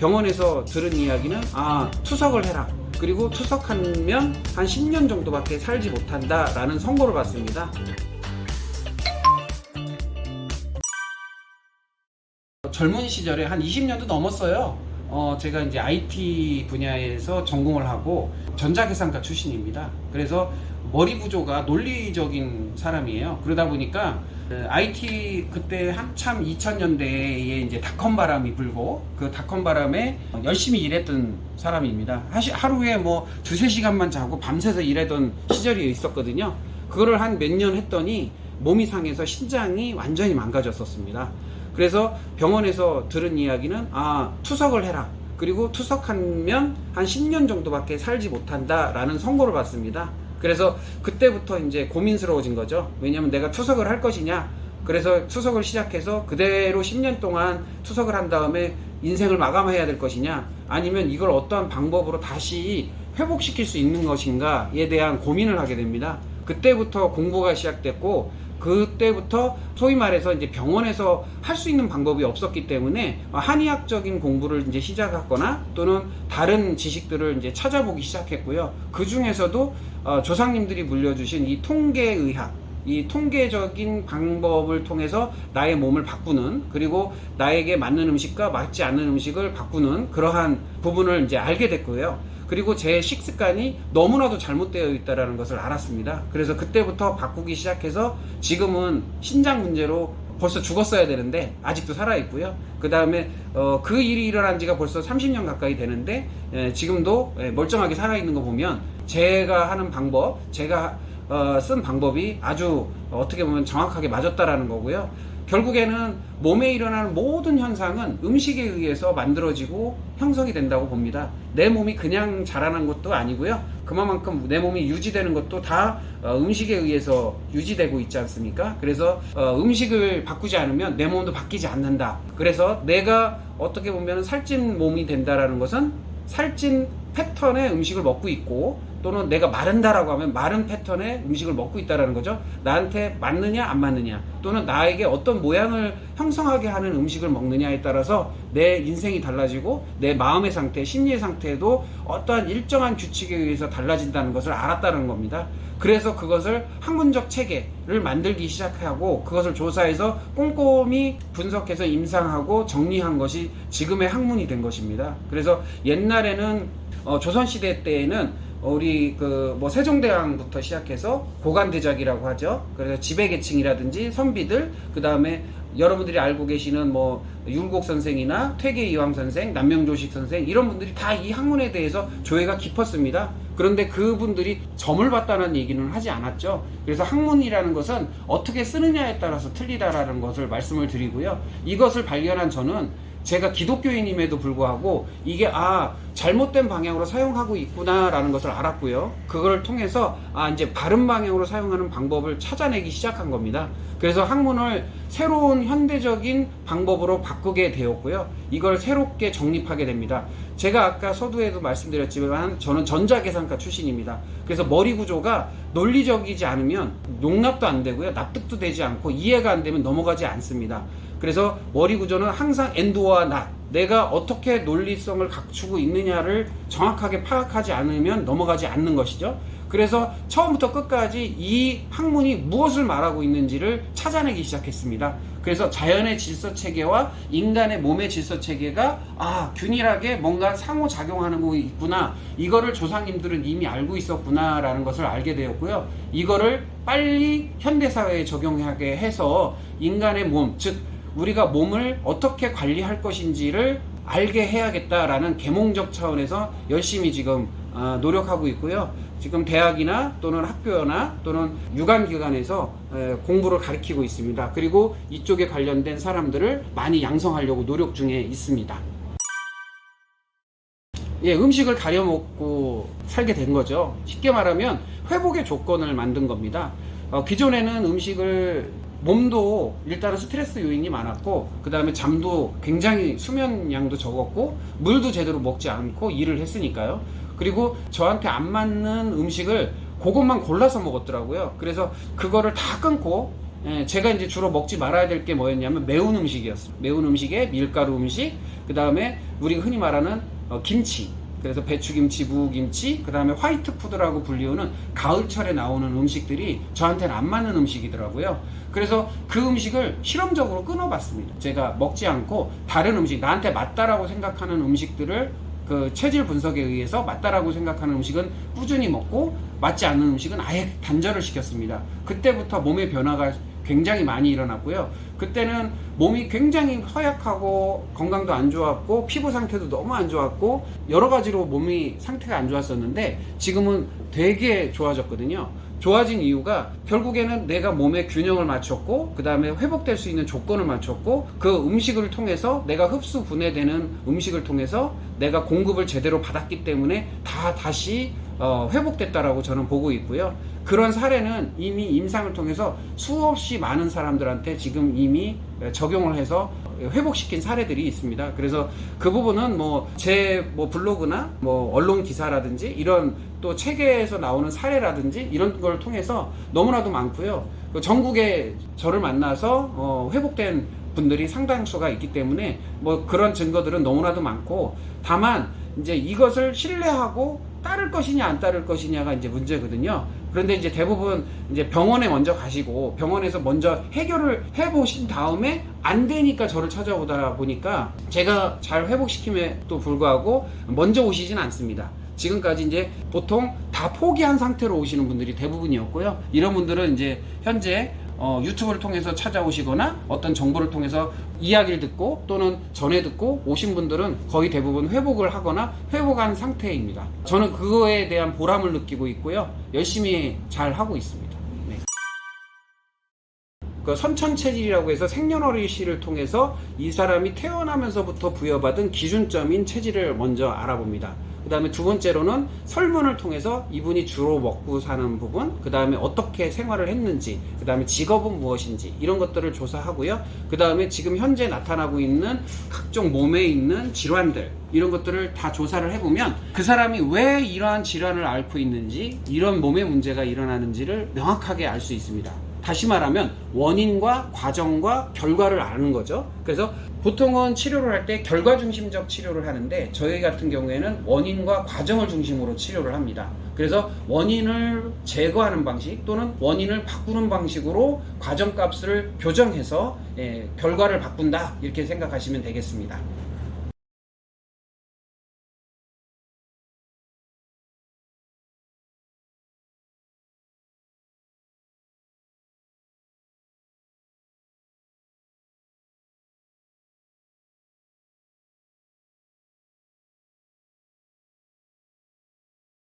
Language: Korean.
병원에서 들은 이야기는 투석을 해라. 그리고 투석하면 한 10년 정도밖에 살지 못한다 라는 선고를 받습니다. 젊은 시절에 한 20년도 넘었어요. 제가 이제 IT 분야에서 전공을 하고 전자계산과 출신입니다. 그래서 머리 구조가 논리적인 사람이에요. 그러다 보니까 IT 그때 한참 2000년대에 이제 닷컴 바람이 불고 그 닷컴 바람에 열심히 일했던 사람입니다. 하루에 뭐 2-3시간만 자고 밤새서 일하던 시절이 있었거든요. 그거를 한 몇 년 했더니 몸이 상해서 신장이 완전히 망가졌었습니다. 그래서 병원에서 들은 이야기는 투석을 해라. 그리고 투석하면 한 10년 정도밖에 살지 못한다 라는 선고를 받습니다. 그래서 그때부터 이제 고민스러워진 거죠. 왜냐면 내가 투석을 할 것이냐. 그래서 투석을 시작해서 그대로 10년 동안 투석을 한 다음에 인생을 마감해야 될 것이냐, 아니면 이걸 어떠한 방법으로 다시 회복시킬 수 있는 것인가에 대한 고민을 하게 됩니다. 그때부터 공부가 시작됐고, 그때부터 소위 말해서 이제 병원에서 할 수 있는 방법이 없었기 때문에 한의학적인 공부를 이제 시작했거나 또는 다른 지식들을 이제 찾아보기 시작했고요. 그 중에서도 조상님들이 물려주신 이 통계의학, 이 통계적인 방법을 통해서 나의 몸을 바꾸는, 그리고 나에게 맞는 음식과 맞지 않는 음식을 바꾸는 그러한 부분을 이제 알게 됐고요. 그리고 제 식습관이 너무나도 잘못되어 있다는 것을 알았습니다. 그래서 그때부터 바꾸기 시작해서 지금은 신장 문제로 벌써 죽었어야 되는데 아직도 살아있고요. 그 다음에 그 일이 일어난 지가 벌써 30년 가까이 되는데 지금도 멀쩡하게 살아있는 거 보면 제가 하는 방법, 제가 쓴 방법이 아주 어떻게 보면 정확하게 맞았다라는 거고요. 결국에는 몸에 일어나는 모든 현상은 음식에 의해서 만들어지고 형성이 된다고 봅니다. 내 몸이 그냥 자라난 것도 아니고요. 그만큼 내 몸이 유지되는 것도 다 음식에 의해서 유지되고 있지 않습니까? 그래서 음식을 바꾸지 않으면 내 몸도 바뀌지 않는다. 그래서 내가 어떻게 보면 살찐 몸이 된다라는 것은 살찐 패턴의 음식을 먹고 있고, 또는 내가 마른다라고 하면 마른 패턴의 음식을 먹고 있다라는 거죠. 나한테 맞느냐 안 맞느냐, 또는 나에게 어떤 모양을 형성하게 하는 음식을 먹느냐에 따라서 내 인생이 달라지고 내 마음의 상태, 심리의 상태도 어떠한 일정한 규칙에 의해서 달라진다는 것을 알았다는 겁니다. 그래서 그것을 학문적 체계를 만들기 시작하고 그것을 조사해서 꼼꼼히 분석해서 임상하고 정리한 것이 지금의 학문이 된 것입니다. 그래서 옛날에는 조선시대 때에는 우리 세종대왕부터 시작해서 고관대작이라고 하죠. 그래서 지배계층이라든지 선비들, 그 다음에 여러분들이 알고 계시는 율곡 선생이나 퇴계이황 선생, 남명조식 선생, 이런 분들이 다 이 학문에 대해서 조예가 깊었습니다. 그런데 그분들이 점을 봤다는 얘기는 하지 않았죠. 그래서 학문이라는 것은 어떻게 쓰느냐에 따라서 틀리다라는 것을 말씀을 드리고요. 이것을 발견한 저는 제가 기독교인임에도 불구하고 이게 잘못된 방향으로 사용하고 있구나라는 것을 알았고요. 그걸 통해서 이제 바른 방향으로 사용하는 방법을 찾아내기 시작한 겁니다. 그래서 학문을 새로운 현대적인 방법으로 바꾸게 되었고요. 이걸 새롭게 정립하게 됩니다. 제가 아까 서두에도 말씀드렸지만 저는 전자계산과 출신입니다. 그래서 머리 구조가 논리적이지 않으면 용납도 안 되고요. 납득도 되지 않고 이해가 안 되면 넘어가지 않습니다. 그래서 머리 구조는 항상 엔드와 낫, 내가 어떻게 논리성을 갖추고 있느냐를 정확하게 파악하지 않으면 넘어가지 않는 것이죠. 그래서 처음부터 끝까지 이 학문이 무엇을 말하고 있는지를 찾아내기 시작했습니다. 그래서 자연의 질서체계와 인간의 몸의 질서체계가 균일하게 뭔가 상호작용하는 거 있구나, 이거를 조상님들은 이미 알고 있었구나 라는 것을 알게 되었고요. 이거를 빨리 현대사회에 적용하게 해서 인간의 몸, 즉 우리가 몸을 어떻게 관리할 것인지를 알게 해야겠다라는 계몽적 차원에서 열심히 지금 노력하고 있고요. 지금 대학이나 또는 학교나 또는 유관기관에서 공부를 가르치고 있습니다. 그리고 이쪽에 관련된 사람들을 많이 양성하려고 노력 중에 있습니다. 음식을 가려 먹고 살게 된 거죠. 쉽게 말하면 회복의 조건을 만든 겁니다. 기존에는 몸도 일단은 스트레스 요인이 많았고, 그 다음에 잠도 굉장히 수면량도 적었고, 물도 제대로 먹지 않고 일을 했으니까요. 그리고 저한테 안 맞는 음식을 그것만 골라서 먹었더라고요. 그래서 그거를 다 끊고 제가 이제 주로 먹지 말아야 될 게 뭐였냐면 매운 음식이었어요. 매운 음식에 밀가루 음식, 그 다음에 우리가 흔히 말하는 김치. 그래서 배추김치, 무김치, 그 다음에 화이트 푸드라고 불리우는 가을철에 나오는 음식들이 저한테는 안 맞는 음식이더라고요. 그래서 그 음식을 실험적으로 끊어봤습니다. 제가 먹지 않고 다른 음식, 나한테 맞다라고 생각하는 음식들을 그 체질 분석에 의해서 맞다라고 생각하는 음식은 꾸준히 먹고 맞지 않는 음식은 아예 단절을 시켰습니다. 그때부터 몸의 변화가 굉장히 많이 일어났고요. 그때는 몸이 굉장히 허약하고 건강도 안 좋았고 피부 상태도 너무 안 좋았고 여러 가지로 몸이 상태가 안 좋았었는데 지금은 되게 좋아졌거든요. 좋아진 이유가 결국에는 내가 몸의 균형을 맞췄고 그 다음에 회복될 수 있는 조건을 맞췄고 그 음식을 통해서 내가 흡수 분해되는 음식을 통해서 내가 공급을 제대로 받았기 때문에 다시 회복됐다라고 저는 보고 있고요. 그런 사례는 이미 임상을 통해서 수없이 많은 사람들한테 지금 이미 적용을 해서 회복시킨 사례들이 있습니다. 그래서 그 부분은 제 블로그나 언론 기사라든지 이런 또 책에서 나오는 사례라든지 이런 걸 통해서 너무나도 많고요. 전국에 저를 만나서 회복된 분들이 상당수가 있기 때문에 그런 증거들은 너무나도 많고, 다만 이제 이것을 신뢰하고 따를 것이냐 안 따를 것이냐가 이제 문제거든요. 그런데 이제 대부분 이제 병원에 먼저 가시고 병원에서 먼저 해결을 해보신 다음에 안 되니까 저를 찾아오다 보니까 제가 잘 회복시킴에도 불구하고 먼저 오시진 않습니다. 지금까지 이제 보통 다 포기한 상태로 오시는 분들이 대부분이었고요. 이런 분들은 이제 현재 유튜브를 통해서 찾아오시거나 어떤 정보를 통해서 이야기를 듣고 또는 전해 듣고 오신 분들은 거의 대부분 회복을 하거나 회복한 상태입니다. 저는 그거에 대한 보람을 느끼고 있고요. 열심히 잘 하고 있습니다. 네. 그 선천체질이라고 해서 생년월일시를 통해서 이 사람이 태어나면서부터 부여받은 기준점인 체질을 먼저 알아봅니다. 그 다음에 두 번째로는 설문을 통해서 이분이 주로 먹고 사는 부분, 그 다음에 어떻게 생활을 했는지, 그 다음에 직업은 무엇인지 이런 것들을 조사하고요. 그 다음에 지금 현재 나타나고 있는 각종 몸에 있는 질환들 이런 것들을 다 조사를 해보면 그 사람이 왜 이러한 질환을 앓고 있는지, 이런 몸의 문제가 일어나는지를 명확하게 알 수 있습니다. 다시 말하면 원인과 과정과 결과를 아는 거죠. 그래서 보통은 치료를 할 때 결과 중심적 치료를 하는데 저희 같은 경우에는 원인과 과정을 중심으로 치료를 합니다. 그래서 원인을 제거하는 방식 또는 원인을 바꾸는 방식으로 과정값을 교정해서 결과를 바꾼다 이렇게 생각하시면 되겠습니다.